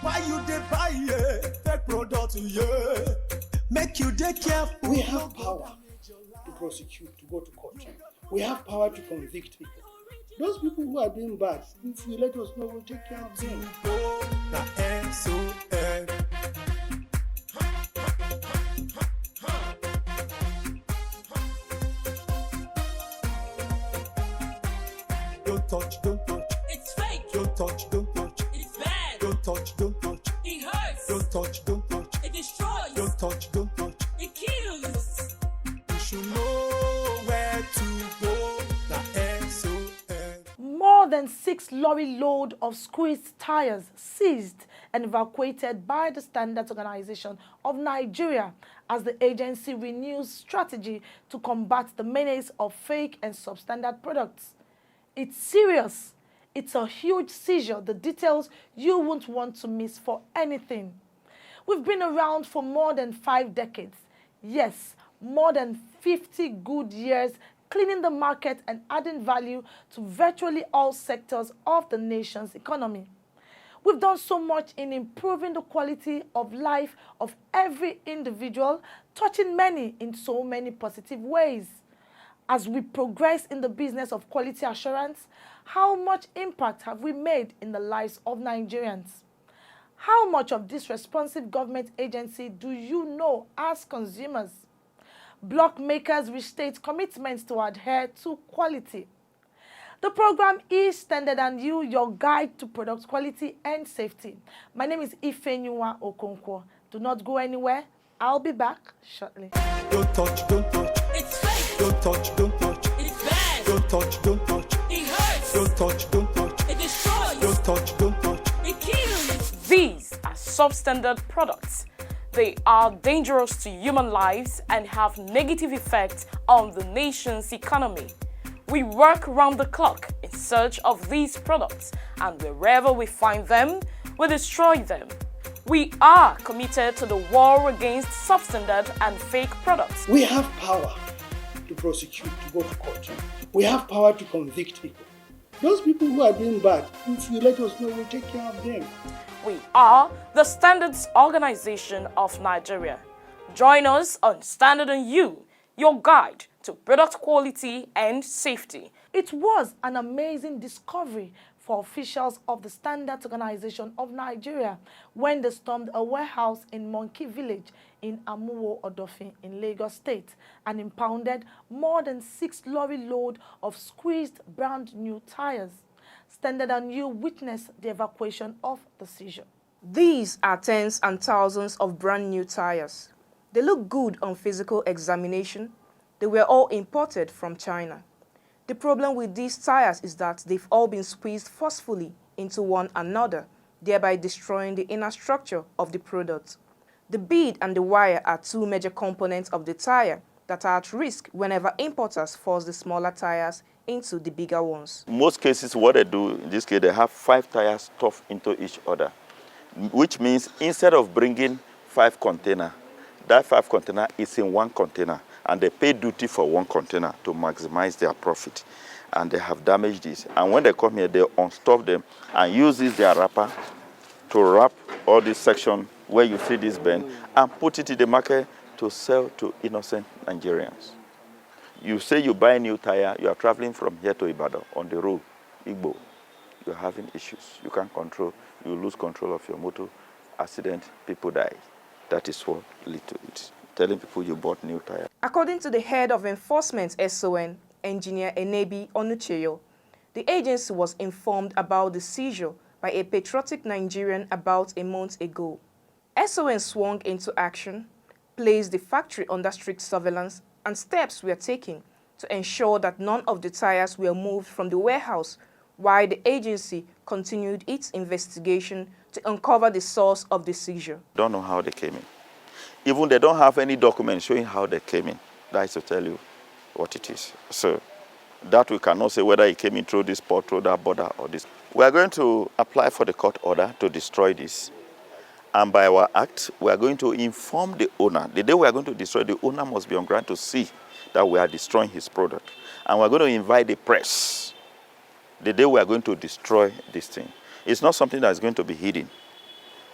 Why you dey buy fake product, yeah? Make you dey careful. We have power to prosecute, to go to court. We have power to convict people. Those people who are doing bad, if you let us know, we'll take care of them. Don't touch, don't touch. It's fake. Don't touch, don't touch. It's bad. Don't touch, don't touch. It hurts. Don't touch, don't touch. It destroys. Don't touch, don't touch. It kills. You should know where to go. The SOS. More than 6 lorry load of squeezed tires seized and evacuated by the Standards Organization of Nigeria as the agency renews strategy to combat the menace of fake and substandard products. It's serious. It's a huge seizure, the details you won't want to miss for anything. We've been around for more than 5 decades. Yes, more than 50 good years cleaning the market and adding value to virtually all sectors of the nation's economy. We've done so much in improving the quality of life of every individual, touching many in so many positive ways. As we progress in the business of quality assurance, how much impact have we made in the lives of Nigerians? How much of this responsive government agency do you know as consumers? Block makers restate commitments to adhere to quality. The program is Standard and You, your guide to product quality and safety. My name is Ifenyuwa Okonkwo. Do not go anywhere. I'll be back shortly. Don't touch, don't touch. It's fake. Don't touch, don't touch. It's bad. Don't touch, don't touch. It hurts. Don't touch, don't touch. It destroys. Don't touch, don't touch. It kills. These are substandard products. They are dangerous to human lives and have negative effects on the nation's economy. We work round the clock in search of these products, and wherever we find them, we destroy them. We are committed to the war against substandard and fake products. We have power to prosecute, to go to court. We have power to convict people. Those people who are doing bad, if you let us know, we'll take care of them. We are the Standards Organization of Nigeria. Join us on Standard and You, your guide to product quality and safety. It was an amazing discovery for officials of the Standards Organization of Nigeria when they stormed a warehouse in Monkey Village in Amuwo Odofin in Lagos State and impounded more than 6 lorry load of squeezed brand new tires. Standard and You witnessed the evacuation of the seizure. These are tens and thousands of brand new tires. They look good on physical examination. They were all imported from China. The problem with these tires is that they've all been squeezed forcefully into one another, thereby destroying the inner structure of the product. The bead and the wire are 2 major components of the tire that are at risk whenever importers force the smaller tires into the bigger ones. In most cases, what they do, in this case, they have 5 tires stuffed into each other, which means instead of bringing 5 containers, that 5 container is in 1 container, and they pay duty for 1 container to maximize their profit. And they have damaged this. And when they come here, they unstuff them and use this their wrapper to wrap all this section where you see this bend and put it in the market to sell to innocent Nigerians. You say you buy a new tire, you are traveling from here to Ibadan on the road, Igbo. You're having issues. You can't control, you lose control of your motor, accident, people die. That is what leads to it. Telling people you bought new tire. According to the head of enforcement SON, Engineer Enebi Onucheyo, the agency was informed about the seizure by a patriotic Nigerian about a month ago. SON swung into action, placed the factory under strict surveillance, and steps were taken to ensure that none of the tires were moved from the warehouse, while the agency continued its investigation to uncover the source of the seizure. Don't know how they came in. Even they don't have any document showing how they came in. That is to tell you what it is. So that we cannot say whether it came in through this port, through that border, or this. We are going to apply for the court order to destroy this. And by our act, we are going to inform the owner. The day we are going to destroy, the owner must be on ground to see that we are destroying his product. And we are going to invite the press the day we are going to destroy this thing. It's not something that is going to be hidden.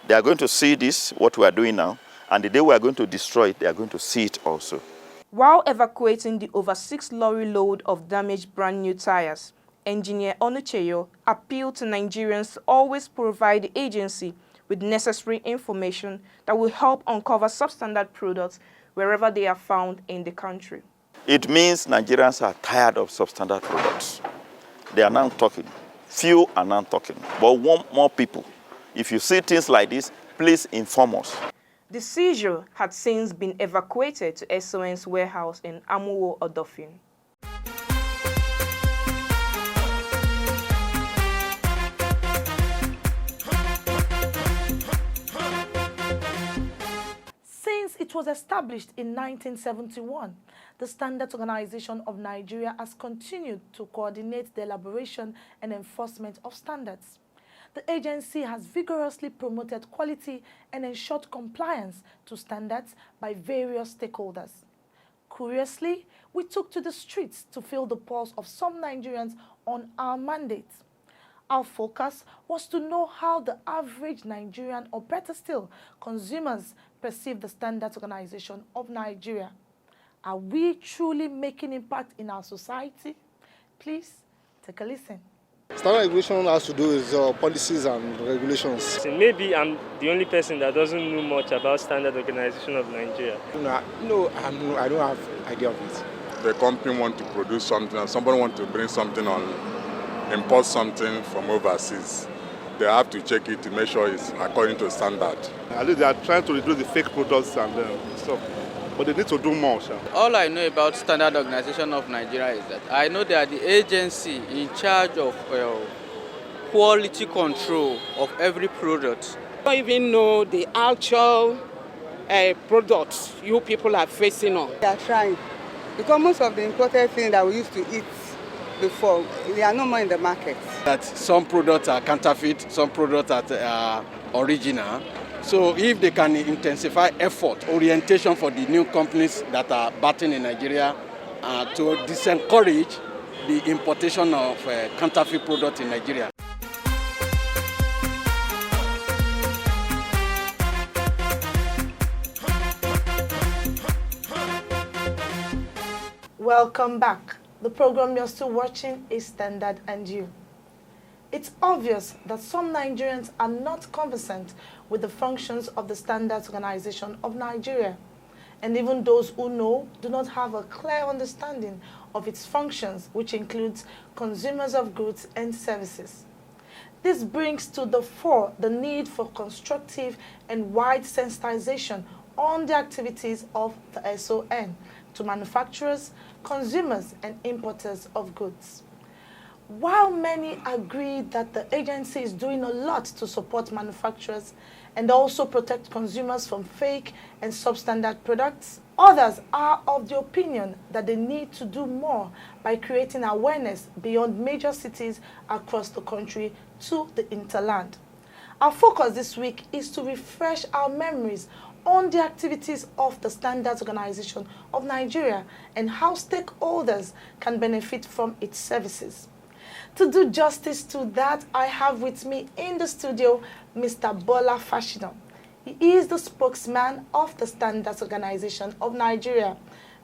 They are going to see this, what we are doing now, and the day we are going to destroy it, they are going to see it also. While evacuating the over 6 lorry load of damaged brand new tires, Engineer Onucheyo appealed to Nigerians to always provide the agency with necessary information that will help uncover substandard products wherever they are found in the country. It means Nigerians are tired of substandard products. They are now talking. Few are now talking, but want more people. If you see things like this, please inform us. The seizure had since been evacuated to SON's warehouse in Amuwo, Odofin. Since it was established in 1971, the Standards Organization of Nigeria has continued to coordinate the elaboration and enforcement of standards. The agency has vigorously promoted quality and ensured compliance to standards by various stakeholders. Curiously, we took to the streets to feel the pulse of some Nigerians on our mandate. Our focus was to know how the average Nigerian, or better still, consumers perceive the Standards Organization of Nigeria. Are we truly making impact in our society? Please take a listen. Standard regulation has to do with policies and regulations. Maybe I'm the only person that doesn't know much about Standard Organization of Nigeria. No, I don't have idea of it. The company want to produce something and somebody want to bring something on, import something from overseas. They have to check it to make sure it's according to standard. At least they are trying to reduce the fake products and stuff, but they need to do more. Sir. All I know about Standard Organization of Nigeria is that I know they are the agency in charge of quality control of every product. I don't even know the actual products you people are facing on. They are trying, because most of the imported things that we used to eat before, they are no more in the market. That some products are counterfeit, some products are original. So if they can intensify effort, orientation for the new companies that are batting in Nigeria to disencourage the importation of counterfeit products in Nigeria. Welcome back. The program you're still watching is Standard and You. It's obvious that some Nigerians are not conversant with the functions of the Standards Organization of Nigeria, and even those who know do not have a clear understanding of its functions, which includes consumers of goods and services. This brings to the fore the need for constructive and wide sensitization on the activities of the SON to manufacturers, consumers, and importers of goods. While many agree that the agency is doing a lot to support manufacturers and also protect consumers from fake and substandard products, others are of the opinion that they need to do more by creating awareness beyond major cities across the country to the interland. Our focus this week is to refresh our memories on the activities of the Standards Organization of Nigeria and how stakeholders can benefit from its services. To do justice to that, I have with me in the studio Mr. Bola Fashino. He is the spokesman of the Standards Organization of Nigeria.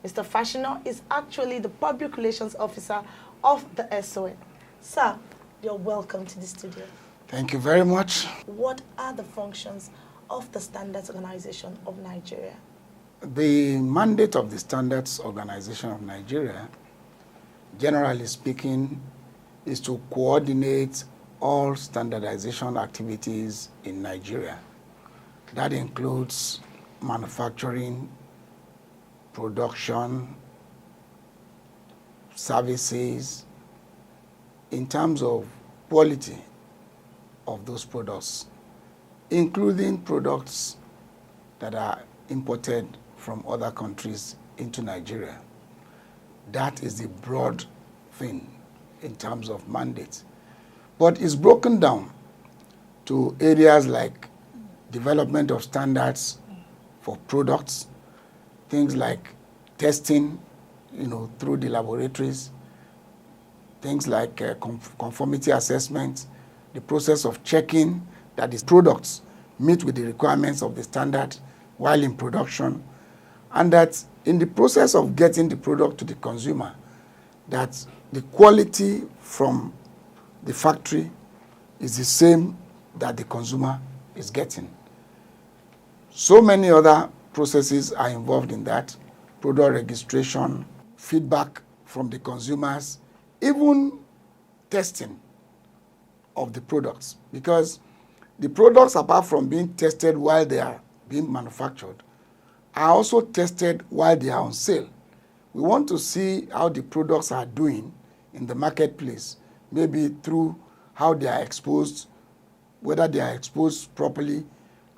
Mr. Fashino is actually the public relations officer of the SON. Sir, you're welcome to the studio. Thank you very much. What are the functions of the Standards Organization of Nigeria? The mandate of the Standards Organization of Nigeria, generally speaking, is to coordinate all standardization activities in Nigeria. That includes manufacturing, production, services, in terms of quality of those products, including products that are imported from other countries into Nigeria. That is the broad thing in terms of mandate. But it's broken down to areas like development of standards for products, things like testing, through the laboratories, things like conformity assessment, the process of checking that these products meet with the requirements of the standard while in production, and that in the process of getting the product to the consumer, that the quality from the factory is the same that the consumer is getting. So many other processes are involved in that: product registration, feedback from the consumers, even testing of the products. Because the products, apart from being tested while they are being manufactured, are also tested while they are on sale. We want to see how the products are doing in the marketplace, maybe through how they are exposed, whether they are exposed properly,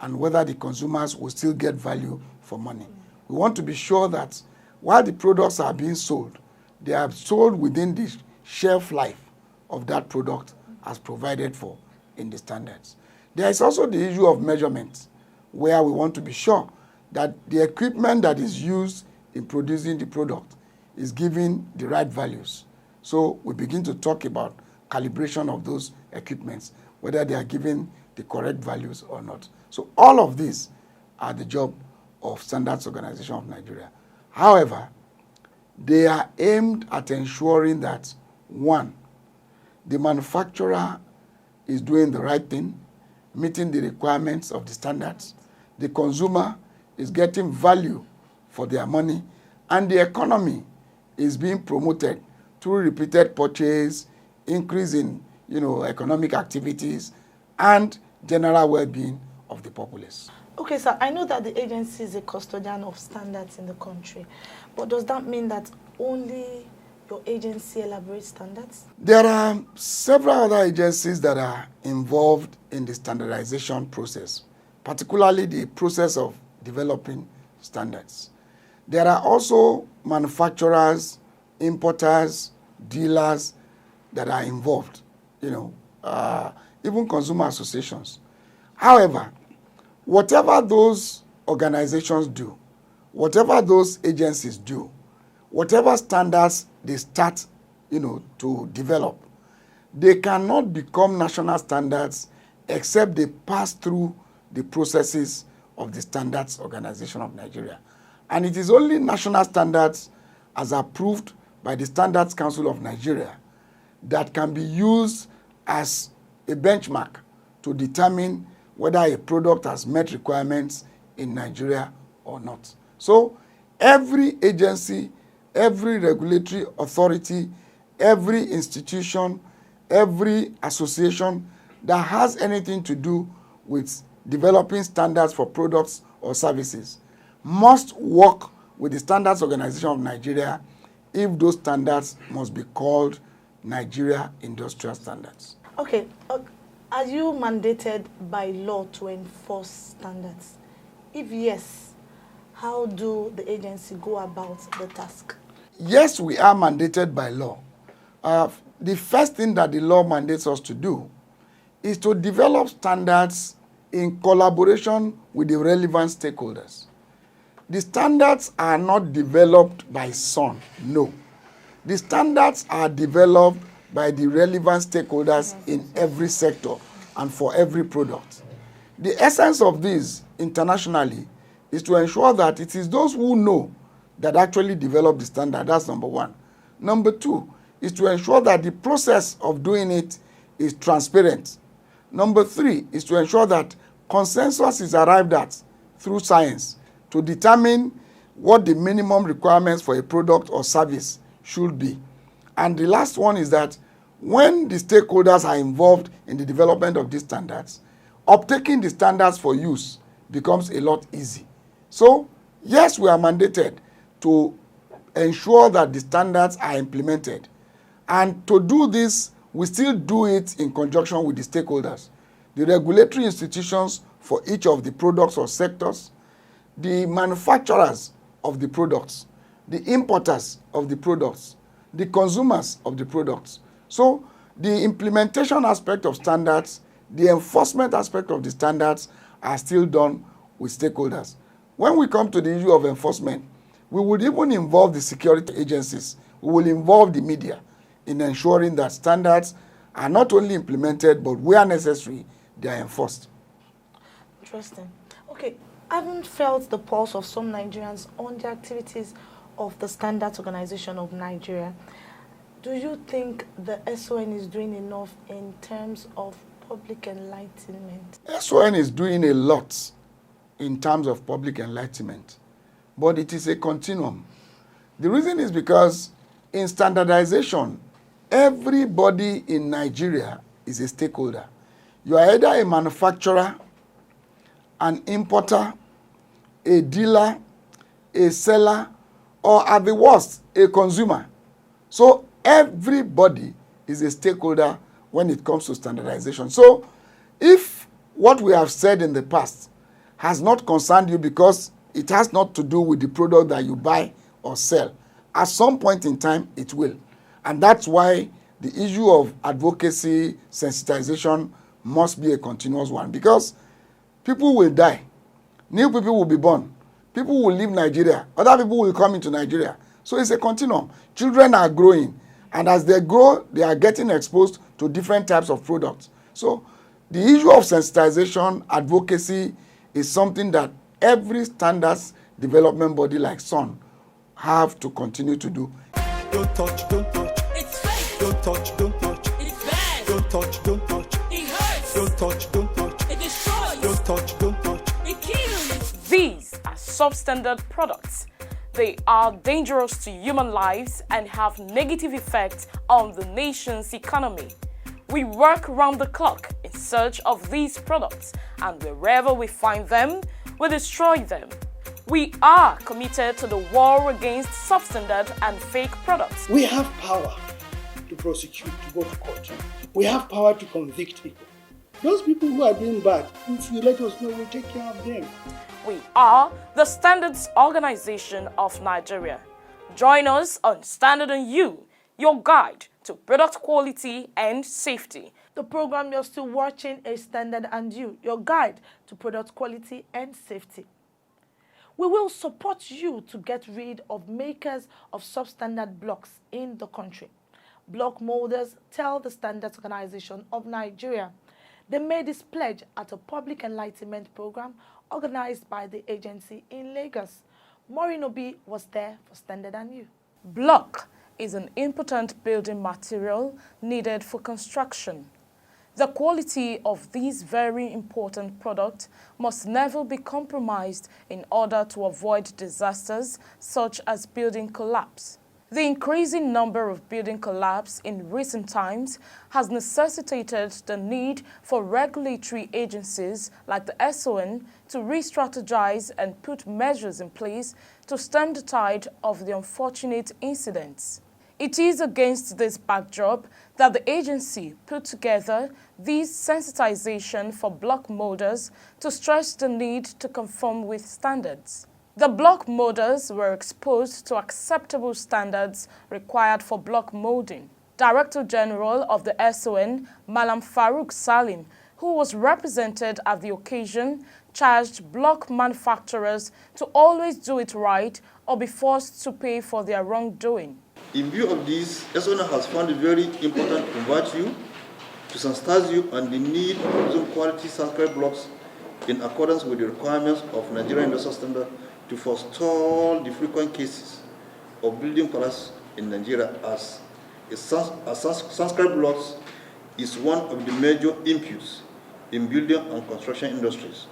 and whether the consumers will still get value for money. We want to be sure that while the products are being sold, they are sold within the shelf life of that product as provided for in the standards. There is also the issue of measurement, where we want to be sure that the equipment that is used in producing the product is giving the right values. So we begin to talk about calibration of those equipments, whether they are giving the correct values or not. So all of these are the job of Standards Organization of Nigeria. However, they are aimed at ensuring that, one, the manufacturer is doing the right thing, meeting the requirements of the standards, the consumer is getting value for their money, and the economy is being promoted through repeated purchase, increase in economic activities, and general well-being of the populace. Okay, sir, I know that the agency is a custodian of standards in the country, but does that mean that only your agency elaborates standards? There are several other agencies that are involved in the standardization process, particularly the process of developing standards. There are also manufacturers, importers, dealers that are involved, even consumer associations. However, whatever those organizations do, whatever those agencies do, whatever standards they start, to develop, they cannot become national standards except they pass through the processes of the Standards Organization of Nigeria. And it is only national standards as approved by the Standards Council of Nigeria that can be used as a benchmark to determine whether a product has met requirements in Nigeria or not. So every agency, every regulatory authority, every institution, every association that has anything to do with developing standards for products or services must work with the Standards Organization of Nigeria if those standards must be called Nigeria Industrial Standards. Okay, are you mandated by law to enforce standards? If yes, how do the agency go about the task? Yes, we are mandated by law. The first thing that the law mandates us to do is to develop standards in collaboration with the relevant stakeholders. The standards are not developed by some, no. The standards are developed by the relevant stakeholders in every sector and for every product. The essence of this internationally is to ensure that it is those who know that actually develop the standard. That's number one. Number two is to ensure that the process of doing it is transparent. Number three is to ensure that consensus is arrived at through science to determine what the minimum requirements for a product or service should be. And the last one is that when the stakeholders are involved in the development of these standards, uptaking the standards for use becomes a lot easy. So, yes, we are mandated to ensure that the standards are implemented. And to do this, we still do it in conjunction with the stakeholders, the regulatory institutions for each of the products or sectors, the manufacturers of the products, the importers of the products, the consumers of the products. So the implementation aspect of standards, the enforcement aspect of the standards are still done with stakeholders. When we come to the issue of enforcement, we would even involve the security agencies. We will involve the media in ensuring that standards are not only implemented, but where necessary, they are enforced. Interesting. Okay, I haven't felt the pulse of some Nigerians on the activities of the Standards Organization of Nigeria. Do you think the SON is doing enough in terms of public enlightenment? SON is doing a lot in terms of public enlightenment, but it is a continuum. The reason is because in standardization, everybody in Nigeria is a stakeholder. You are either a manufacturer, an importer, a dealer, a seller, or at the worst, a consumer. So everybody is a stakeholder when it comes to standardization. So if what we have said in the past has not concerned you because it has not to do with the product that you buy or sell, at some point in time it will. And that's why the issue of advocacy, sensitization must be a continuous one, because people will die, new people will be born, people will leave Nigeria, other people will come into Nigeria. So it's a continuum. Children are growing, and as they grow, they are getting exposed to different types of products. So the issue of sensitization, advocacy is something that every standards development body like SON have to continue to do. Don't touch, don't touch. It's fake. Don't touch, don't touch. It's bad. Don't touch, don't touch. It hurts. Don't touch, don't touch. It destroys. Don't touch, don't touch. It kills. These are substandard products. They are dangerous to human lives and have negative effects on the nation's economy. We work round the clock in search of these products, and wherever we find them, we destroy them. We are committed to the war against substandard and fake products. We have power to prosecute, to go to court. We have power to convict people. Those people who are doing bad, if you let us know, we'll take care of them. We are the Standards Organization of Nigeria. Join us on Standard and You, your guide to product quality and safety. The program you're still watching is Standard and You, your guide to product quality and safety. We will support you to get rid of makers of substandard blocks in the country. Block molders tell the Standards Organization of Nigeria. They made this pledge at a public enlightenment program organized by the agency in Lagos. Maureen Obi was there for Standard and You. Block is an important building material needed for construction. The quality of these very important products must never be compromised in order to avoid disasters such as building collapse. The increasing number of building collapse in recent times has necessitated the need for regulatory agencies like the SON to re-strategize and put measures in place to stem the tide of the unfortunate incidents. It is against this backdrop that the agency put together these sensitization for block molders to stress the need to conform with standards. The block molders were exposed to acceptable standards required for block molding. Director General of the SON, Malam Farouk Salim, who was represented at the occasion, charged block manufacturers to always do it right or be forced to pay for their wrongdoing. In view of this, SON has found it very important to invite you, to sensitize you on the need to produce quality sanitary blocks in accordance with the requirements of Nigerian Industrial Standard to forestall the frequent cases of building collapse in Nigeria, as sanitary blocks is one of the major inputs in building and construction industries.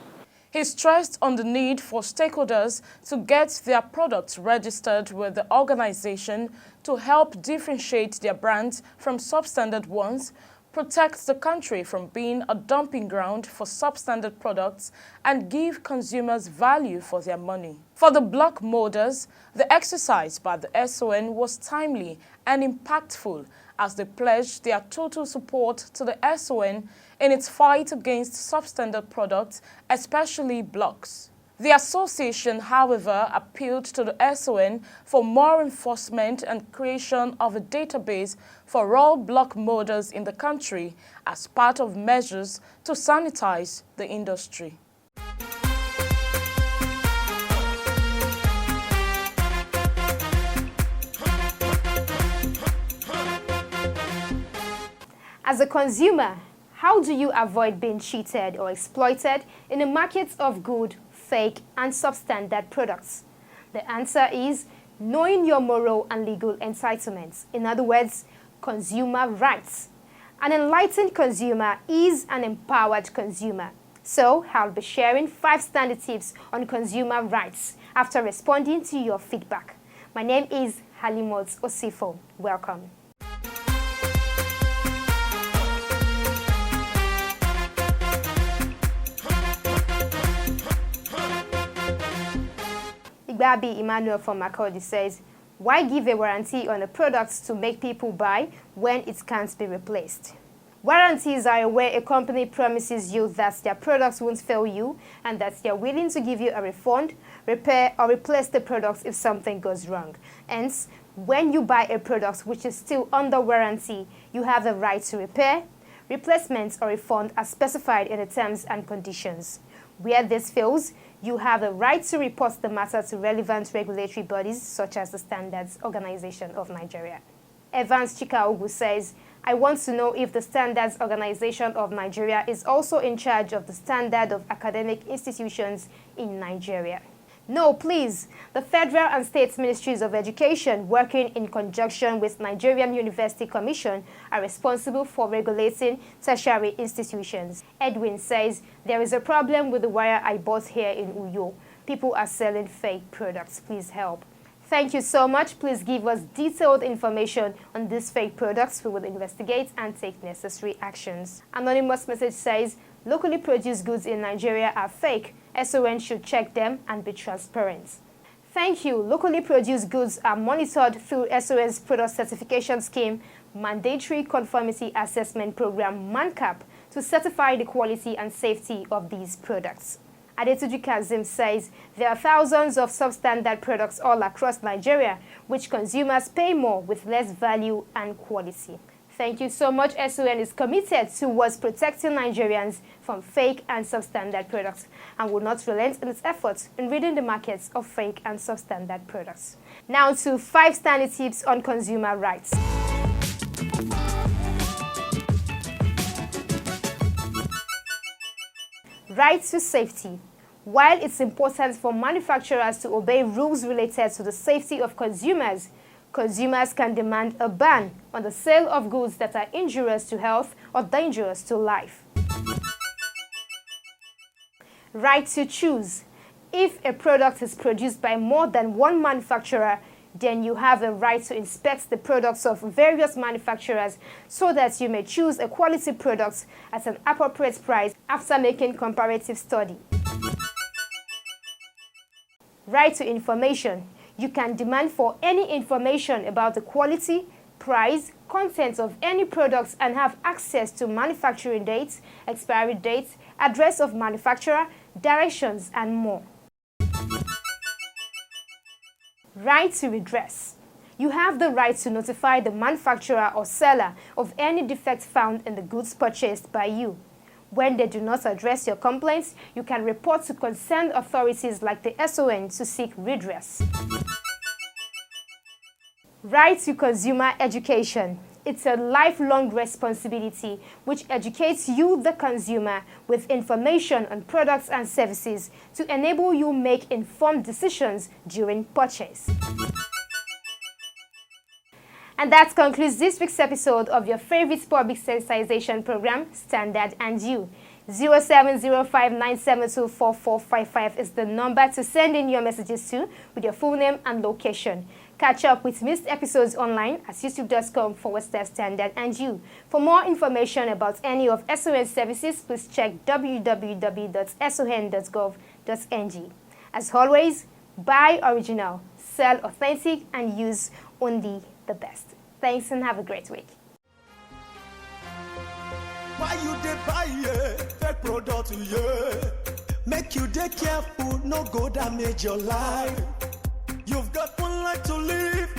He stressed on the need for stakeholders to get their products registered with the organization to help differentiate their brands from substandard ones, protect the country from being a dumping ground for substandard products, and give consumers value for their money. For the block molders, the exercise by the SON was timely and impactful as they pledged their total support to the SON in its fight against substandard products, especially blocks. The association, however, appealed to the SON for more enforcement and creation of a database for all block molders in the country as part of measures to sanitize the industry. As a consumer, How do you avoid being cheated or exploited in the markets of good, fake, and substandard products? The answer is knowing your moral and legal entitlements. In other words, consumer rights. An enlightened consumer is an empowered consumer. So, I'll be sharing 5 standard tips on consumer rights after responding to your feedback. My name is Halimot Osifo. Welcome. Igbabi Emmanuel from Makurdi says, why give a warranty on a product to make people buy when it can't be replaced? Warranties are where a company promises you that their products won't fail you and that they're willing to give you a refund, repair, or replace the product if something goes wrong. Hence, when you buy a product which is still under warranty, you have the right to repair, replacement, or refund as specified in the terms and conditions. Where this fails, you have the right to report the matter to relevant regulatory bodies such as the Standards Organization of Nigeria. Evans Chikaogu says, I want to know if the Standards Organization of Nigeria is also in charge of the standard of academic institutions in Nigeria. No, please. The Federal and State Ministries of Education, working in conjunction with Nigerian University Commission, are responsible for regulating tertiary institutions. Edwin says, there is a problem with the wire I bought here in Uyo. People are selling fake products. Please help. Thank you so much. Please give us detailed information on these fake products. We will investigate and take necessary actions. Anonymous message says, locally produced goods in Nigeria are fake. SON should check them and be transparent. Thank you. Locally produced goods are monitored through SON's Product Certification Scheme, Mandatory Conformity Assessment Program, MANCAP, to certify the quality and safety of these products. Adetuju Kazim says, there are thousands of substandard products all across Nigeria, which consumers pay more with less value and quality. Thank you so much. SON is committed towards protecting Nigerians from fake and substandard products and will not relent in its efforts in reading the markets of fake and substandard products. Now to 5 standard tips on consumer rights. Right to safety. While it's important for manufacturers to obey rules related to the safety of consumers, consumers can demand a ban on the sale of goods that are injurious to health or dangerous to life. Right to choose. If a product is produced by more than one manufacturer, then you have a right to inspect the products of various manufacturers so that you may choose a quality product at an appropriate price after making comparative study. Right to information. You can demand for any information about the quality, price, content of any products and have access to manufacturing dates, expiry dates, address of manufacturer, directions, and more. Right to redress. You have the right to notify the manufacturer or seller of any defect found in the goods purchased by you. When they do not address your complaints, you can report to concerned authorities like the SON to seek redress. Right to consumer education. It's a lifelong responsibility which educates you, the consumer, with information on products and services to enable you make informed decisions during purchase. And that concludes this week's episode of your favorite public sensitization program, Standard and You. 070597244455 is the number to send in your messages to with your full name and location. Catch up with missed episodes online at youtube.com/Standard and You. For more information about any of SON services, please check www.son.gov.ng. As always, buy original, sell authentic, and use only the best. Thanks and have a great week. Why you dey buy fake product, make you dey careful, no go damage your life. You've got one life to live.